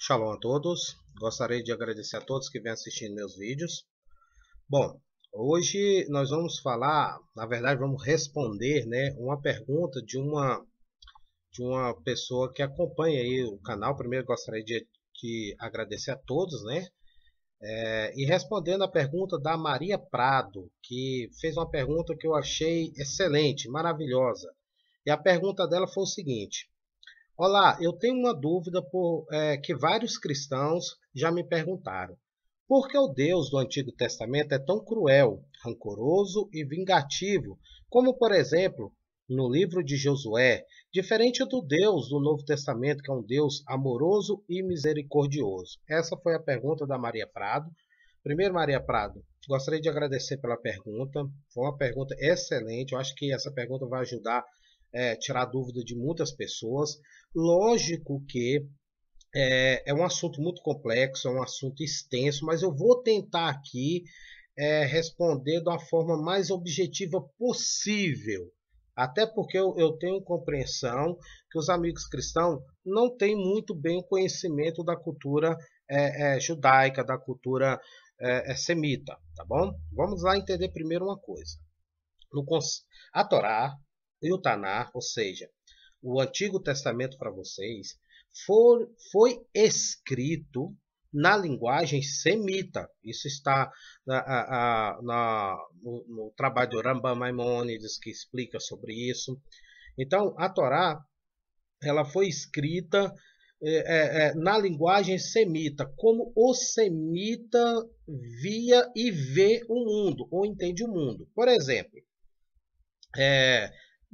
Shalom a todos. Gostaria de agradecer a todos que vêm assistindo meus vídeos. Bom, hoje nós vamos falar, na verdade vamos responder, uma pergunta de uma pessoa que acompanha aí o canal. Primeiro gostaria de agradecer a todos, e respondendo a pergunta da Maria Prado, que fez uma pergunta que eu achei excelente, maravilhosa. E a pergunta dela foi o seguinte: olá, eu tenho uma dúvida que vários cristãos já me perguntaram. Por que o Deus do Antigo Testamento é tão cruel, rancoroso e vingativo, como, por exemplo, no livro de Josué, diferente do Deus do Novo Testamento, que é um Deus amoroso e misericordioso? Essa foi a pergunta da Maria Prado. Primeiro, Maria Prado, gostaria de agradecer pela pergunta. Foi uma pergunta excelente. Eu acho que essa pergunta vai ajudar tirar dúvida de muitas pessoas. Lógico que é um assunto muito complexo, é um assunto extenso, mas eu vou tentar aqui responder de uma forma mais objetiva possível. Até porque eu tenho compreensão que os amigos cristãos não têm muito bem o conhecimento da cultura judaica, da cultura semita, tá bom? Vamos lá entender primeiro uma coisa. A Torá e o Tanar, ou seja, o Antigo Testamento para vocês, foi escrito na linguagem semita. Isso está no trabalho do Rambam Maimônides, que explica sobre isso. Então, a Torá ela foi escrita na linguagem semita, como o semita via e vê o mundo, ou entende o mundo. Por exemplo,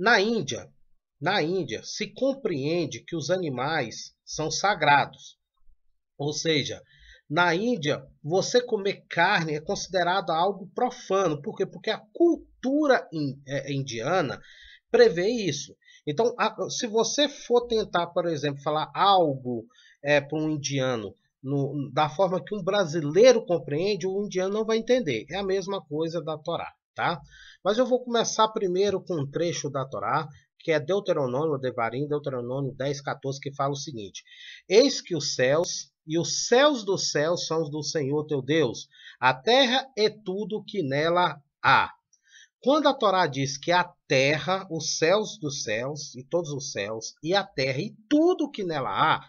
na Índia se compreende que os animais são sagrados. Ou seja, na Índia, você comer carne é considerado algo profano. Por quê? Porque a cultura indiana prevê isso. Então, se você for tentar, por exemplo, falar algo para um indiano da forma que um brasileiro compreende, o indiano não vai entender. É a mesma coisa da Torá, tá? Mas eu vou começar primeiro com um trecho da Torá, que é Deuteronômio, Devarim, Deuteronômio 10:14, que fala o seguinte: eis que os céus e os céus dos céus são os do Senhor teu Deus, a terra é tudo que nela há. Quando a Torá diz que a terra, os céus dos céus, e todos os céus, e a terra, e tudo que nela há,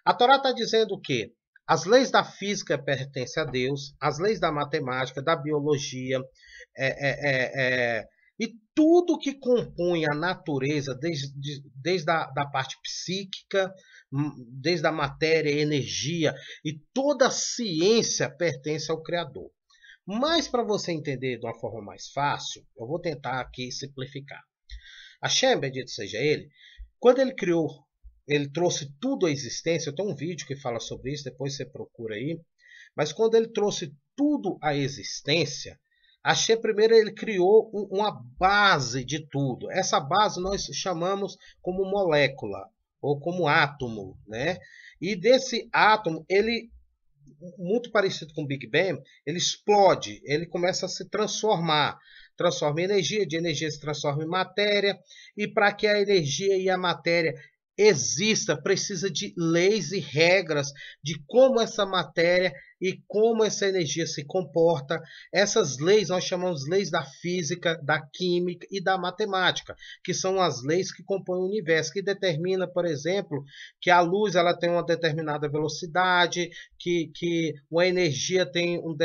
a Torá está dizendo que as leis da física pertencem a Deus, as leis da matemática, da biologia, e tudo que compõe a natureza, desde a parte psíquica, desde a matéria, energia, e toda a ciência pertence ao Criador. Mas para você entender de uma forma mais fácil, eu vou tentar aqui simplificar. Hashem, bendito seja ele, quando ele criou, ele trouxe tudo à existência. Eu tenho um vídeo que fala sobre isso, depois você procura aí. Mas quando ele trouxe tudo à existência, Hashem primeiro ele criou uma base de tudo. Essa base nós chamamos como molécula ou como átomo, né? E desse átomo, ele, muito parecido com o Big Bang, ele explode, ele começa a se transformar. Transforma em energia, de energia se transforma em matéria, e para que a energia e a matéria exista, precisa de leis e regras de como essa matéria e como essa energia se comporta. Essas leis nós chamamos leis da física, da química e da matemática, que são as leis que compõem o universo, que determina, por exemplo, que a luz ela tem uma determinada velocidade, que uma energia tem um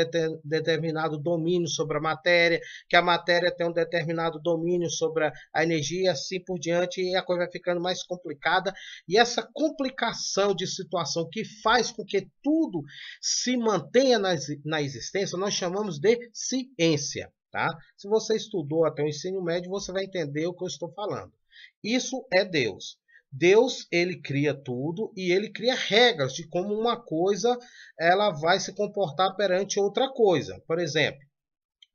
determinado domínio sobre a matéria, que a matéria tem um determinado domínio sobre a energia, e assim por diante, e a coisa vai ficando mais complicada. E essa complicação de situação que faz com que tudo se mantenha na existência, nós chamamos de ciência, tá? Se você estudou até o ensino médio, você vai entender o que eu estou falando. Isso é Deus. Deus, ele cria tudo e ele cria regras de como uma coisa ela vai se comportar perante outra coisa. Por exemplo,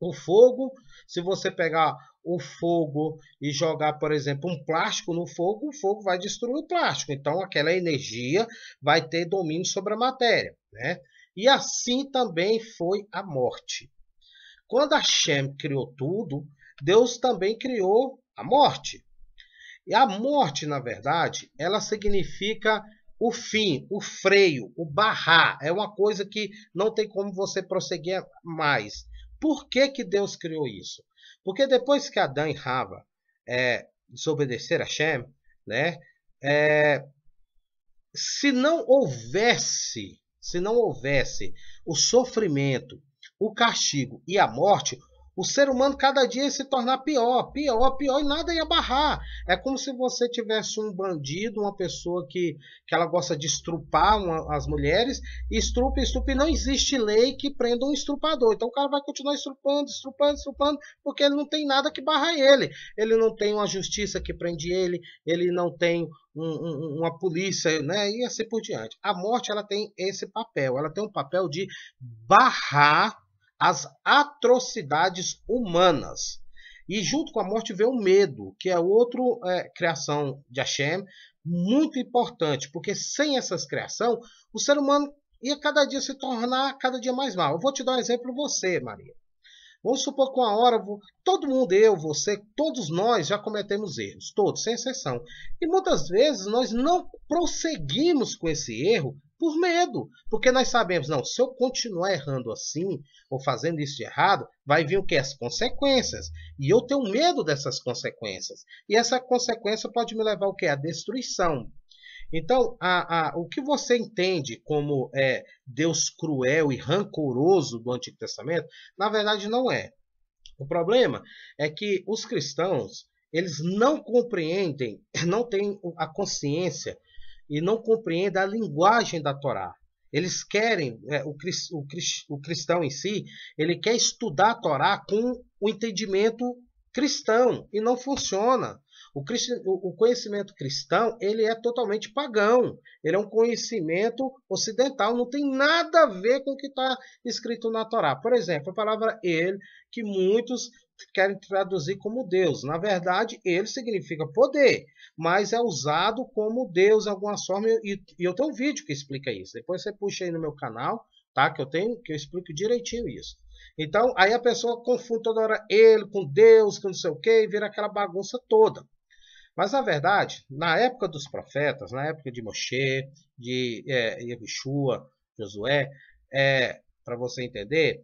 o fogo, se você pegar o fogo e jogar, por exemplo, um plástico no fogo, o fogo vai destruir o plástico. Então, aquela energia vai ter domínio sobre a matéria, né? E assim também foi a morte. Quando Hashem criou tudo, Deus também criou a morte. E a morte, na verdade, ela significa o fim, o freio, o barrar. É uma coisa que não tem como você prosseguir mais. Por que que Deus criou isso? Porque depois que Adão e Rava desobedeceram a Shem, né? Se não houvesse o sofrimento, o castigo e a morte, o ser humano cada dia ia se tornar pior, pior, pior, e nada ia barrar. É como se você tivesse um bandido, uma pessoa que ela gosta de estrupar as mulheres, estrupa, estrupa, e não existe lei que prenda um estrupador. Então o cara vai continuar estrupando, estrupando, estrupando, porque ele não tem nada que barra ele. Ele não tem uma justiça que prende ele, ele não tem uma polícia, né? E assim por diante. A morte, ela tem esse papel, ela tem um papel de barrar as atrocidades humanas. E junto com a morte vem o medo, que é outra criação de Hashem, muito importante, porque sem essas criação, o ser humano ia cada dia se tornar cada dia mais mal. Eu vou te dar um exemplo você, Maria. Vamos supor que uma hora, todo mundo, eu, você, todos nós já cometemos erros, todos, sem exceção. E muitas vezes nós não prosseguimos com esse erro por medo, porque nós sabemos, não, se eu continuar errando assim, ou fazendo isso de errado, vai vir o que? As consequências. E eu tenho medo dessas consequências. E essa consequência pode me levar ao que? A destruição. Então, o que você entende como Deus cruel e rancoroso do Antigo Testamento, na verdade não é. O problema é que os cristãos, eles não compreendem, não têm a consciência e não compreendem a linguagem da Torá. Eles querem, o cristão em si, ele quer estudar a Torá com o entendimento cristão, e não funciona. O conhecimento cristão, ele é totalmente pagão. Ele é um conhecimento ocidental, não tem nada a ver com o que está escrito na Torá. Por exemplo, a palavra ele, que muitos querem traduzir como Deus. Na verdade, ele significa poder, mas é usado como Deus de alguma forma, e eu tenho um vídeo que explica isso. Depois você puxa aí no meu canal, tá? Que eu explico direitinho isso. Então, aí a pessoa confunde toda hora ele com Deus, com não sei o que, e vira aquela bagunça toda. Mas, na verdade, na época dos profetas, na época de Moshe, de Yeshua, Josué, para você entender,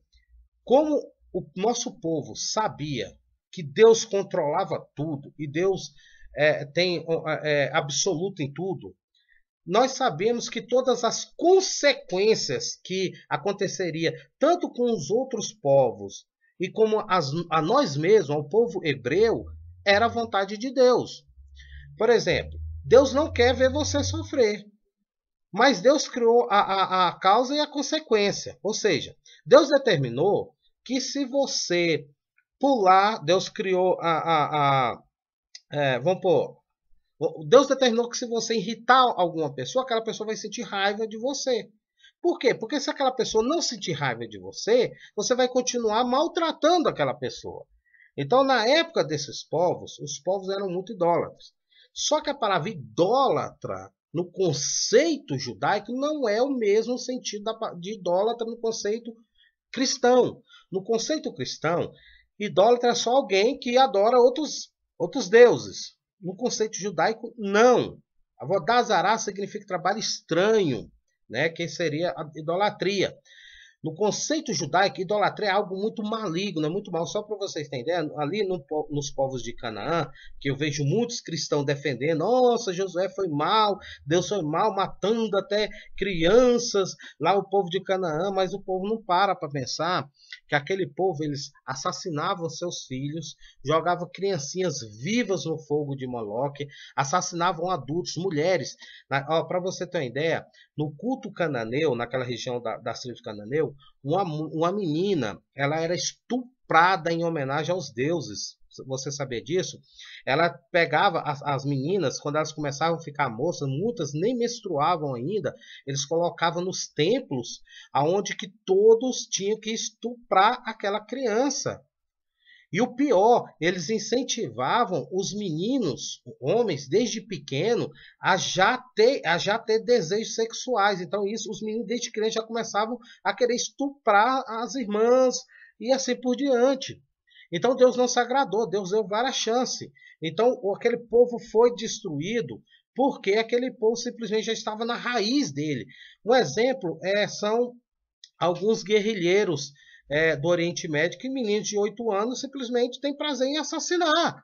como o nosso povo sabia que Deus controlava tudo, e Deus tem absoluto em tudo, nós sabemos que todas as consequências que aconteceria tanto com os outros povos e como a nós mesmos, ao povo hebreu, era a vontade de Deus. Por exemplo, Deus não quer ver você sofrer, mas Deus criou a causa e a consequência. Ou seja, Deus determinou que se você pular, Deus criou vamos pôr, Deus determinou que se você irritar alguma pessoa, aquela pessoa vai sentir raiva de você. Por quê? Porque se aquela pessoa não sentir raiva de você, você vai continuar maltratando aquela pessoa. Então, na época desses povos, os povos eram muito idólatras. Só que a palavra idólatra, no conceito judaico, não é o mesmo sentido de idólatra no conceito cristão. No conceito cristão, idólatra é só alguém que adora outros deuses. No conceito judaico, não. Avodazará significa trabalho estranho, né? Que seria a idolatria. No conceito judaico, idolatria é algo muito maligno, é muito mal. Só para vocês entenderem, ali nos povos de Canaã, que eu vejo muitos cristãos defendendo, nossa, Josué foi mal, Deus foi mal, matando até crianças, lá o povo de Canaã, mas o povo não para pensar que aquele povo, eles assassinavam seus filhos, jogavam criancinhas vivas no fogo de Moloque, assassinavam adultos, mulheres. Para você ter uma ideia, no culto cananeu, naquela região das tribos cananeu, uma menina, ela era estuprada em homenagem aos deuses. Você sabia disso? Ela pegava as meninas, quando elas começavam a ficar moças, muitas nem menstruavam ainda, eles colocavam nos templos, aonde que todos tinham que estuprar aquela criança. E o pior, eles incentivavam os meninos, homens, desde pequeno, a já ter desejos sexuais. Então, isso, os meninos desde criança já começavam a querer estuprar as irmãs e assim por diante. Então, Deus não se agradou, Deus deu várias chances. Então, aquele povo foi destruído porque aquele povo simplesmente já estava na raiz dele. Um exemplo são alguns guerrilheiros do Oriente Médio que meninos de 8 anos simplesmente têm prazer em assassinar.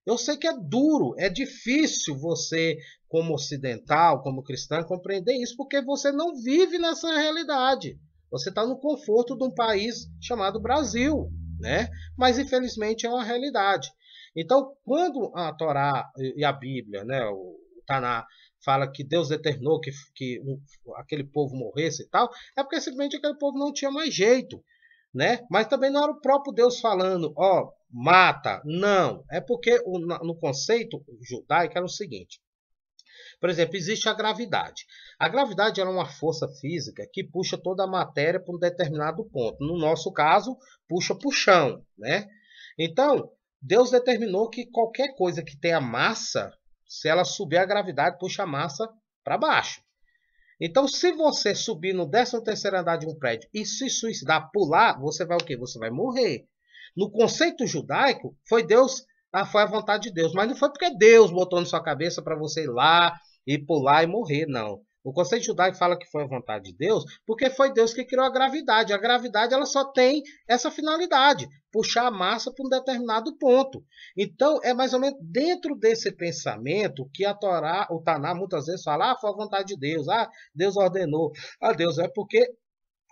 Eu sei que é duro, é difícil você, como ocidental, como cristão, compreender isso, porque você não vive nessa realidade. Você está no conforto de um país chamado Brasil, né? Mas infelizmente é uma realidade. Então, quando a Torá e a Bíblia, né, o Taná, fala que Deus determinou que aquele povo morresse e tal, é porque simplesmente aquele povo não tinha mais jeito, né? Mas também não era o próprio Deus falando, ó, mata. Não, é porque no conceito judaico era o seguinte. Por exemplo, existe a gravidade. A gravidade é uma força física que puxa toda a matéria para um determinado ponto. No nosso caso, puxa para o chão, né? Então, Deus determinou que qualquer coisa que tenha massa, se ela subir a gravidade, puxa a massa para baixo. Então, se você subir no 13º andar de um prédio e se suicidar, pular, você vai o quê? Você vai morrer. No conceito judaico, foi a vontade de Deus. Mas não foi porque Deus botou na sua cabeça para você ir lá e pular e morrer, não. O conceito judaico fala que foi a vontade de Deus, porque foi Deus que criou a gravidade. A gravidade ela só tem essa finalidade, puxar a massa para um determinado ponto. Então, é mais ou menos dentro desse pensamento que a Torá, o Taná, muitas vezes fala, foi a vontade de Deus, Deus ordenou. Deus é porque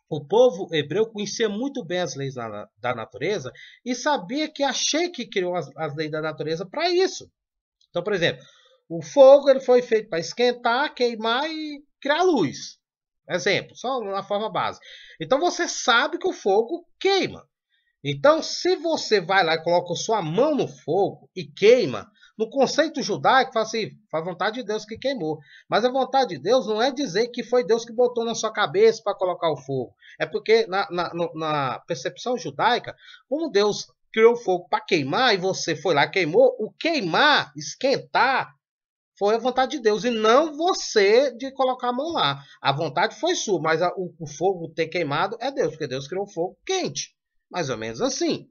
o povo hebreu conhecia muito bem as leis da natureza e sabia que que criou as leis da natureza para isso. Então, por exemplo, o fogo ele foi feito para esquentar, queimar e criar luz. Exemplo, só na forma básica. Então você sabe que o fogo queima. Então, se você vai lá e coloca sua mão no fogo e queima, no conceito judaico, fala assim, foi a vontade de Deus que queimou. Mas a vontade de Deus não é dizer que foi Deus que botou na sua cabeça para colocar o fogo. É porque na percepção judaica, como Deus criou o fogo para queimar e você foi lá e queimou, o queimar, esquentar, foi a vontade de Deus e não você de colocar a mão lá. A vontade foi sua, mas o fogo ter queimado é Deus, porque Deus criou o fogo quente. Mais ou menos assim.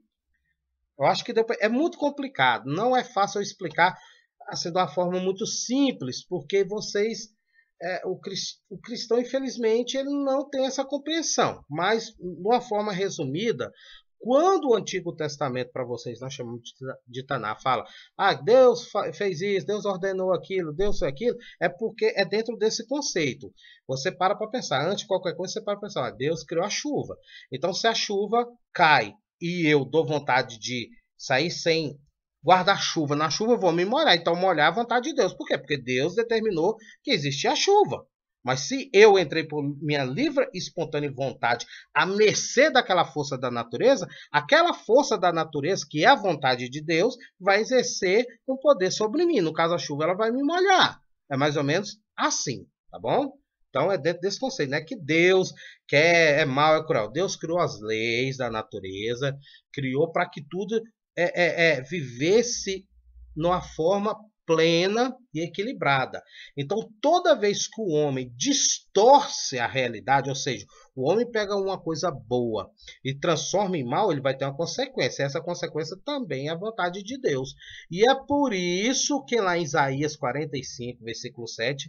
Eu acho que é muito complicado. Não é fácil eu explicar assim, de uma forma muito simples, porque vocês, o cristão, infelizmente, ele não tem essa compreensão. Mas, de uma forma resumida, quando o Antigo Testamento, para vocês, nós chamamos de Taná, fala, Deus fez isso, Deus ordenou aquilo, Deus fez aquilo, é porque é dentro desse conceito. Você para pensar, antes de qualquer coisa, você para pensar, Deus criou a chuva. Então, se a chuva cai e eu dou vontade de sair sem guarda-chuva na chuva, eu vou me molhar. Então, molhar é a vontade de Deus. Por quê? Porque Deus determinou que existia a chuva. Mas se eu entrei por minha livre e espontânea vontade à mercê daquela força da natureza, aquela força da natureza, que é a vontade de Deus, vai exercer um poder sobre mim. No caso, a chuva ela vai me molhar. É mais ou menos assim, tá bom? Então é dentro desse conceito, não é que Deus quer, é mal, é cruel. Deus criou as leis da natureza, criou para que tudo vivesse numa forma plena e equilibrada. Então, toda vez que o homem distorce a realidade, ou seja, o homem pega uma coisa boa e transforma em mal, ele vai ter uma consequência. Essa consequência também é a vontade de Deus. E é por isso que lá em Isaías 45, versículo 7,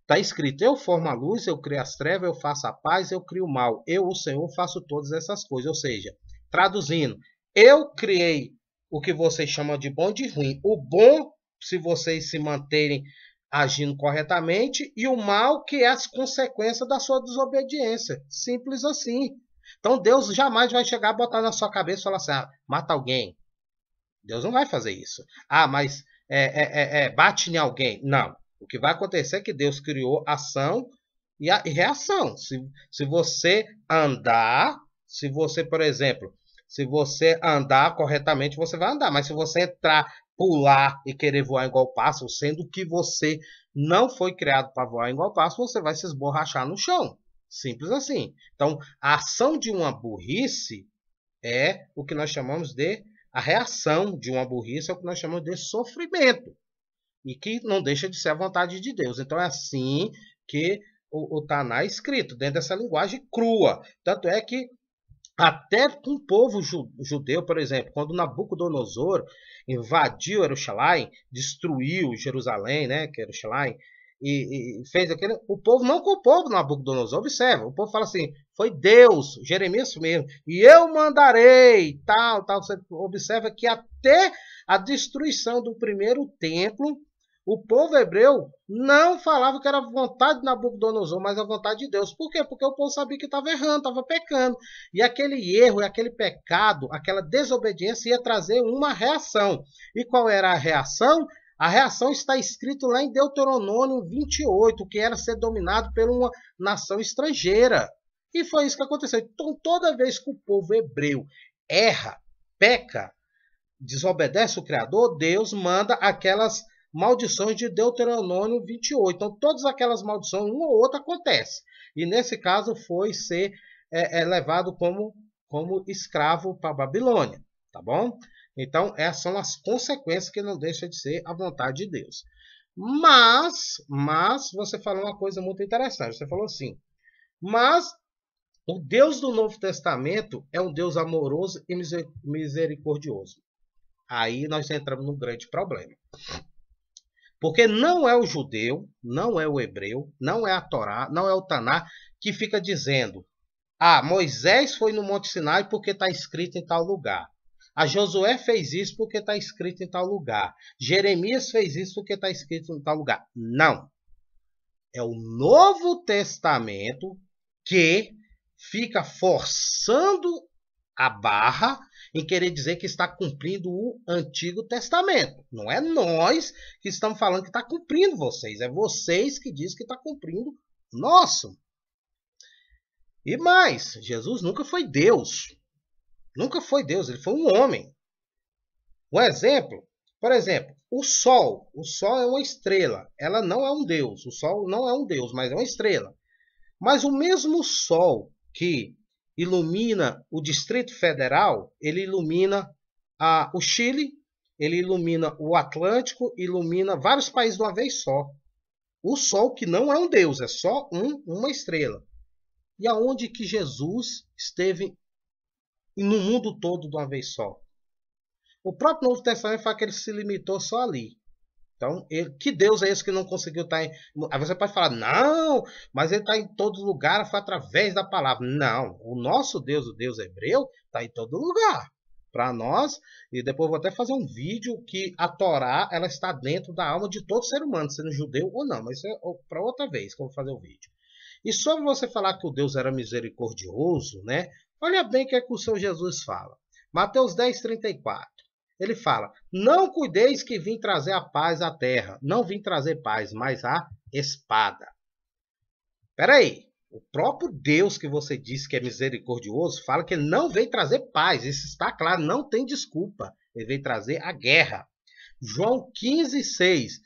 está escrito, eu formo a luz, eu crio as trevas, eu faço a paz, eu crio o mal. Eu, o Senhor, faço todas essas coisas. Ou seja, traduzindo, eu criei o que vocês chamam de bom e de ruim. O bom, se vocês se manterem agindo corretamente, e o mal, que é as consequências da sua desobediência. Simples assim. Então Deus jamais vai chegar a botar na sua cabeça e falar assim, mata alguém. Deus não vai fazer isso. Mas bate em alguém. Não. O que vai acontecer é que Deus criou ação e reação. Se você andar, se você, por exemplo, se você andar corretamente, você vai andar. Mas se você entrar, pular e querer voar igual pássaro, sendo que você não foi criado para voar igual pássaro, você vai se esborrachar no chão. Simples assim. Então, a ação de uma burrice é o que nós chamamos de... A reação de uma burrice é o que nós chamamos de sofrimento. E que não deixa de ser a vontade de Deus. Então é assim que o Taná é escrito, dentro dessa linguagem crua. Tanto é que Até com o povo judeu, por exemplo, quando Nabucodonosor invadiu Jerusalém, destruiu Jerusalém, né, que é Jerusalém, e fez aquele, o povo não culpou Nabucodonosor, observa, o povo fala assim, foi Deus, Jeremias mesmo, e eu mandarei, tal, tal, você observa que até a destruição do primeiro templo, o povo hebreu não falava que era a vontade de Nabucodonosor, mas a vontade de Deus. Por quê? Porque o povo sabia que estava errando, estava pecando. E aquele erro, aquele pecado, aquela desobediência ia trazer uma reação. E qual era a reação? A reação está escrito lá em Deuteronômio 28, que era ser dominado por uma nação estrangeira. E foi isso que aconteceu. Então, toda vez que o povo hebreu erra, peca, desobedece o Criador, Deus manda aquelas maldições de Deuteronômio 28. Então, todas aquelas maldições, uma ou outra acontece. E nesse caso foi ser levado como escravo para a Babilônia. Tá bom? Então, essas são as consequências que não deixa de ser a vontade de Deus. Mas você falou uma coisa muito interessante. Você falou assim, mas o Deus do Novo Testamento é um Deus amoroso e misericordioso. Aí nós entramos num grande problema. Porque não é o judeu, não é o hebreu, não é a Torá, não é o Taná que fica dizendo: ah, Moisés foi no Monte Sinai porque está escrito em tal lugar. A Josué fez isso porque está escrito em tal lugar. Jeremias fez isso porque está escrito em tal lugar. Não. É o Novo Testamento que fica forçando a barra em querer dizer que está cumprindo o Antigo Testamento. Não é nós que estamos falando que está cumprindo vocês. É vocês que dizem que está cumprindo o nosso. E mais, Jesus nunca foi Deus. Nunca foi Deus, ele foi um homem. Um exemplo, por exemplo, o Sol. O Sol é uma estrela. Ela não é um Deus. O Sol não é um Deus, mas é uma estrela. Mas o mesmo Sol que ilumina o Distrito Federal, ele ilumina o Chile, ele ilumina o Atlântico, ilumina vários países de uma vez só. O Sol que não é um Deus, é só uma estrela. E aonde que Jesus esteve no mundo todo de uma vez só? O próprio Novo Testamento fala que ele se limitou só ali. Então, que Deus é esse que não conseguiu estar em... Aí você pode falar, não, mas ele está em todo lugar, foi através da palavra. Não, o nosso Deus, o Deus hebreu, está em todo lugar. Para nós, e depois eu vou até fazer um vídeo que a Torá, ela está dentro da alma de todo ser humano, sendo judeu ou não, mas isso é para outra vez que eu vou fazer o vídeo. E sobre você falar que o Deus era misericordioso, né? Olha bem o que é que o Senhor Jesus fala. Mateus 10:34. Ele fala, não cuideis que vim trazer a paz à terra. Não vim trazer paz, mas a espada. Espera aí. O próprio Deus que você disse que é misericordioso fala que ele não veio trazer paz. Isso está claro, não tem desculpa. Ele veio trazer a guerra. João 15:6.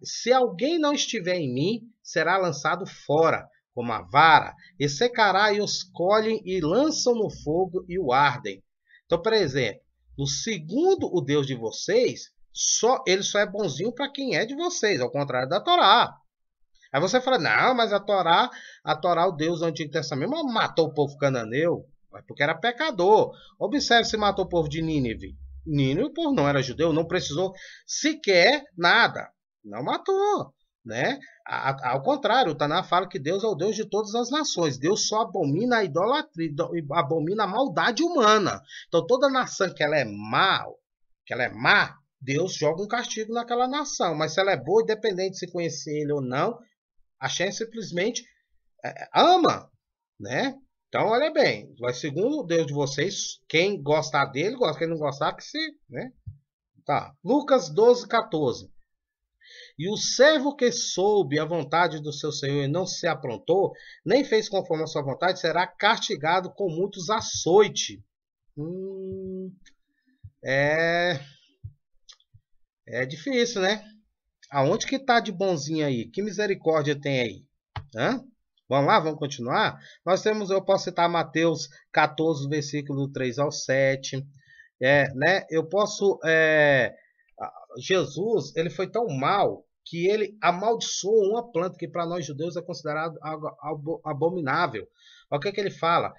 Se alguém não estiver em mim, será lançado fora, como a vara, e secará, e os colhem e lançam no fogo e o ardem. Então, por exemplo, no segundo o Deus de vocês, ele só é bonzinho para quem é de vocês, ao contrário da Torá. Aí você fala, não, mas a Torá, o Deus do Antigo Testamento, matou o povo cananeu, porque era pecador. Observe se matou o povo de Nínive. Nínive, o povo não era judeu, não precisou sequer nada. Não matou, né? Ao contrário, o Taná fala que Deus é o Deus de todas as nações. Deus só abomina a idolatria, abomina a maldade humana. Então toda nação que ela é má, Deus joga um castigo naquela nação. Mas se ela é boa, independente de se conhecer ele ou não, a Shem simplesmente ama, né? Então olha bem, mas segundo o Deus de vocês, quem gostar dele, gosta, quem não gostar, que se, né? Tá. Lucas 12:14. E o servo que soube a vontade do seu senhor e não se aprontou, nem fez conforme a sua vontade, será castigado com muitos açoites. É difícil, né? Aonde que tá de bonzinho aí? Que misericórdia tem aí? Hã? Vamos lá, vamos continuar? Eu posso citar Mateus 14, versículo 3 ao 7. Né? Eu posso... Jesus, ele foi tão mal que ele amaldiçoou uma planta que para nós judeus é considerada algo abominável. Olha o que ele fala.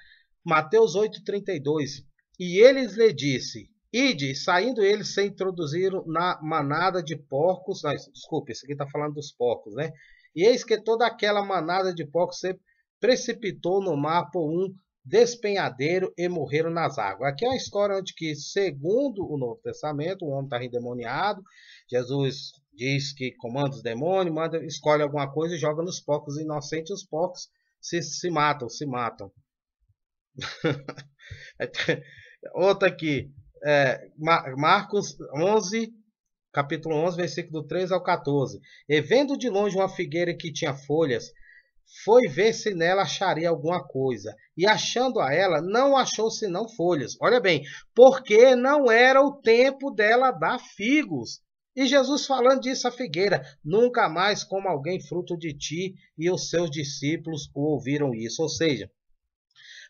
Mateus 8,32. E eles lhe disse: Ide, saindo eles se introduziram na manada de porcos. Não, desculpe, isso aqui está falando dos porcos, né? E eis que toda aquela manada de porcos se precipitou no mar por um despenhadeiro e morreram nas águas. Aqui é uma história onde que, segundo o Novo Testamento, o homem está endemoniado. Jesus diz que comanda os demônios, escolhe alguma coisa e joga nos porcos inocentes. Os porcos se matam. Outra aqui, Marcos 11, capítulo 11, versículo 3 ao 14. E vendo de longe uma figueira que tinha folhas, foi ver se nela acharia alguma coisa. E achando a ela, não achou senão folhas. Olha bem, porque não era o tempo dela dar figos. E Jesus falando disso à figueira: nunca mais coma alguém fruto de ti. E os seus discípulos o ouviram isso. Ou seja,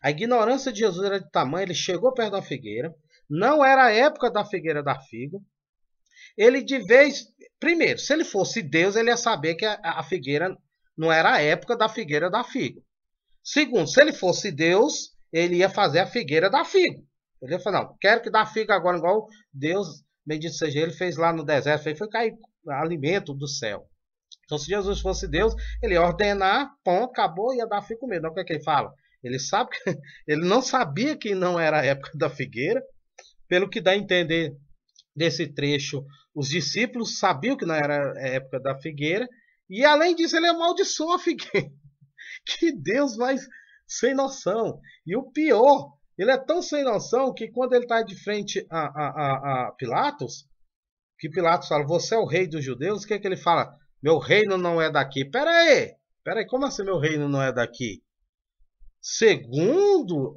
a ignorância de Jesus era de tamanho, ele chegou perto da figueira, não era a época da figueira dar figo. Ele de vez, primeiro, se ele fosse Deus, ele ia saber que a figueira não era a época da figueira dar figo. Segundo, se ele fosse Deus, ele ia fazer a figueira dar figo. Ele ia falar: não, quero que dá figo agora, igual Deus, bendito seja ele, fez lá no deserto, foi cair alimento do céu. Então, se Jesus fosse Deus, ele ia ordenar, ponto, acabou, ia dar figo mesmo. Não, o que é que ele fala? Ele sabe que ele não sabia que não era a época da figueira, pelo que dá a entender desse trecho. Os discípulos sabiam que não era a época da figueira, e além disso ele amaldiçoou a figueira. Que Deus mais sem noção. E o pior, ele é tão sem noção que quando ele está de frente a Pilatos, que Pilatos fala: você é o rei dos judeus, o que é que ele fala? Meu reino não é daqui. Pera aí, como assim meu reino não é daqui? Segundo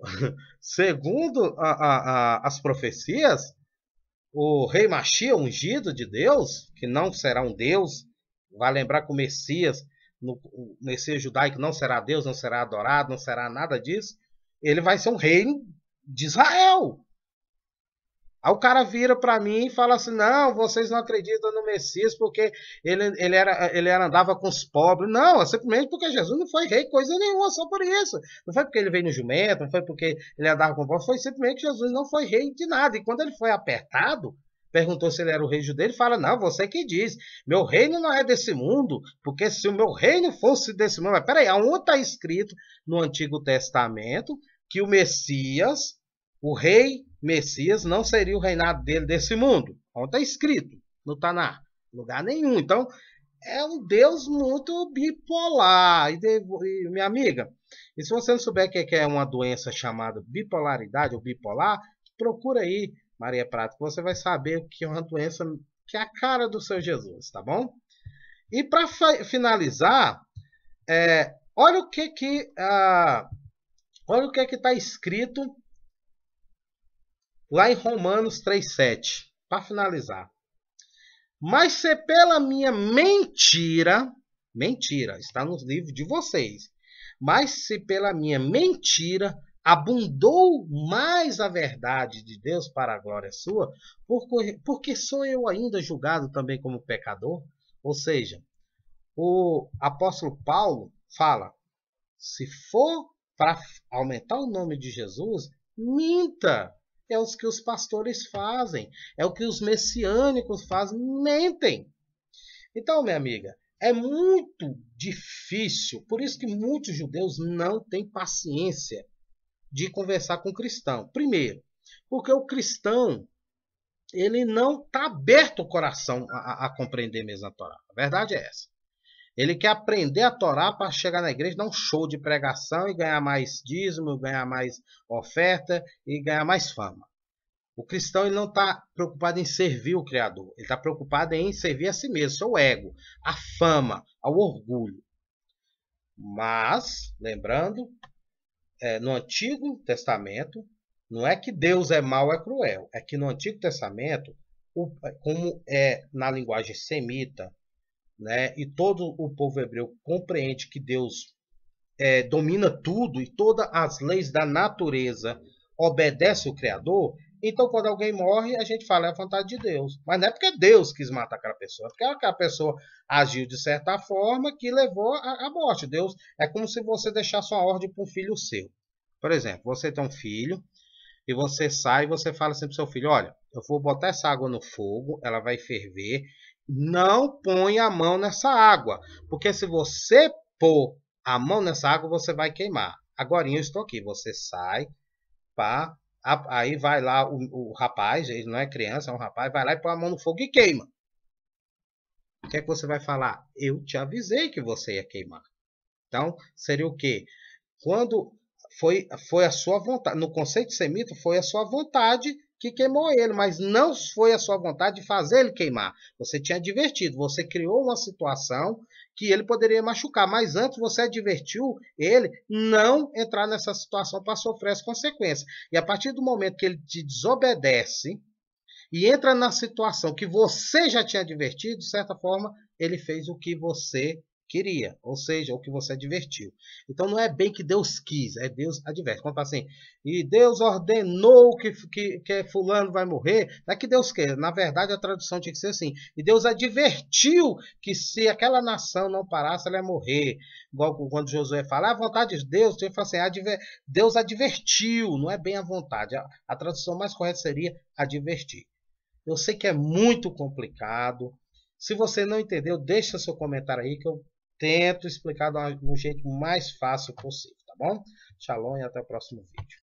as profecias, o rei Machia, ungido de Deus, que não será um Deus, vai lembrar que o Messias judaico não será Deus, não será adorado, não será nada disso, ele vai ser um rei de Israel. Aí o cara vira para mim e fala assim: não, vocês não acreditam no Messias porque ele andava com os pobres. Não, é simplesmente porque Jesus não foi rei coisa nenhuma, só por isso. Não foi porque ele veio no jumento, não foi porque ele andava com os pobres, foi simplesmente que Jesus não foi rei de nada. E quando ele foi apertado, perguntou se ele era o rei judeu, ele fala: não, você que diz, meu reino não é desse mundo, porque se o meu reino fosse desse mundo... Mas peraí, aonde está escrito no Antigo Testamento que o Messias, o rei Messias, não seria o reinado dele desse mundo? Onde está escrito? Não está em lugar nenhum. Então, é um Deus muito bipolar. E minha amiga, e se você não souber o que é uma doença chamada bipolaridade ou bipolar, procura aí, Maria Prata, que você vai saber o que é uma doença que é a cara do seu Jesus, tá bom? E para finalizar, olha o que está escrito lá em Romanos 3,7, para finalizar. Mas se pela minha mentira, está nos livros de vocês, mas se pela minha mentira abundou mais a verdade de Deus para a glória sua, porque sou eu ainda julgado também como pecador? Ou seja, o apóstolo Paulo fala: se for para aumentar o nome de Jesus, minta. É o que os pastores fazem, é o que os messiânicos fazem, mentem. Então, minha amiga, é muito difícil, por isso que muitos judeus não têm paciência de conversar com o cristão. Primeiro, porque o cristão, ele não está aberto o coração a compreender mesmo a Torá. A verdade é essa. Ele quer aprender a Torá para chegar na igreja, dar um show de pregação e ganhar mais dízimo, ganhar mais oferta e ganhar mais fama. O cristão, ele não está preocupado em servir o Criador. Ele está preocupado em servir a si mesmo, seu ego, a fama, ao orgulho. Mas, lembrando, no Antigo Testamento, não é que Deus é mau, é cruel. É que no Antigo Testamento, como é na linguagem semita, né, e todo o povo hebreu compreende que Deus domina tudo e todas as leis da natureza obedecem o Criador. Então, quando alguém morre, a gente fala: é a vontade de Deus. Mas não é porque Deus quis matar aquela pessoa, é porque aquela pessoa agiu de certa forma que levou à morte. Deus é como se você deixasse uma ordem para um filho seu. Por exemplo, você tem um filho e você sai e você fala assim para o seu filho, olha, eu vou botar essa água no fogo, ela vai ferver, não põe a mão nessa água, porque se você pôr a mão nessa água, você vai queimar. Agora eu estou aqui, você sai, pá, aí vai lá o rapaz, ele não é criança, é um rapaz, vai lá e põe a mão no fogo e queima. O que é que você vai falar? Eu te avisei que você ia queimar. Então, seria o quê? Quando foi a sua vontade, no conceito semita, foi a sua vontade que queimou ele, mas não foi a sua vontade de fazer ele queimar. Você tinha advertido, você criou uma situação que ele poderia machucar, mas antes você advertiu ele não entrar nessa situação para sofrer as consequências. E a partir do momento que ele te desobedece e entra na situação que você já tinha advertido, de certa forma, ele fez o que você queria, ou seja, o que você advertiu. Então não é bem que Deus quis, é Deus adverte. Quando fala assim, e Deus ordenou que fulano vai morrer, não é que Deus quer, na verdade a tradução tinha que ser assim, e Deus advertiu que se aquela nação não parasse, ela ia morrer. Igual quando Josué fala, a vontade de Deus, ele fala assim, Deus advertiu, não é bem a vontade. A tradução mais correta seria advertir. Eu sei que é muito complicado. Se você não entendeu, deixa seu comentário aí que eu tento explicar do jeito mais fácil possível, tá bom? Shalom e até o próximo vídeo.